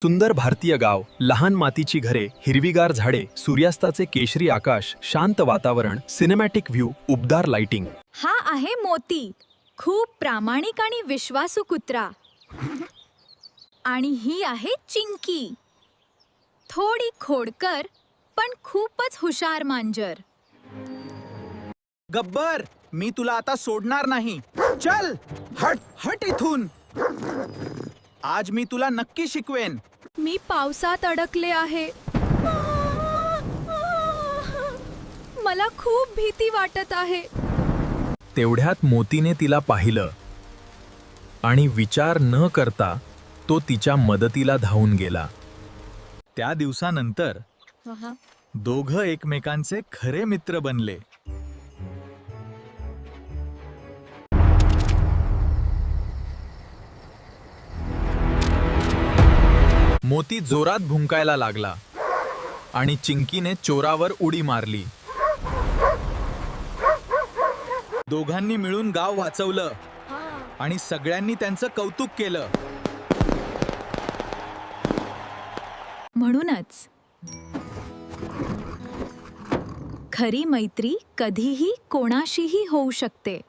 सुंदर भारतीय गाव, लहान मातीची घरे, हिरवीगार झाडे, सूर्यास्ताचे केशरी आकाश, शांत वातावरण, सिनेमॅटिक व्ह्यू, उबदार लाइटिंग. हा आहे मोती, खूप प्रामाणिक आणि विश्वासू कुत्रा. आणि ही आहे चिंकी, थोडी खोडकर पण खूपच हुशार मांजर. गब्बर, मी तुला आता सोडणार नाही. चल, हट हट इथून. आज मी तुला नक्की शिकवेन. मी पावसात अडकले आहे. मला खूप भीती वाटत आहे. तेवढ्यात मोतीने तिला पाहिलं आणि विचार न करता तो तिच्या मदतीला धावून गेला. त्या दिवसानंतर दोघं एकमेकांचे खरे मित्र बनले. मोती जोरात भुंकायला लागला आणि चिंकीने चोरावर उडी मारली. दोघांनी मिळून गाव वाचवलं आणि सगळ्यांनी त्यांचं कौतुक केलं. म्हणूनच खरी मैत्री कधीही कोणाशीही होऊ शकते.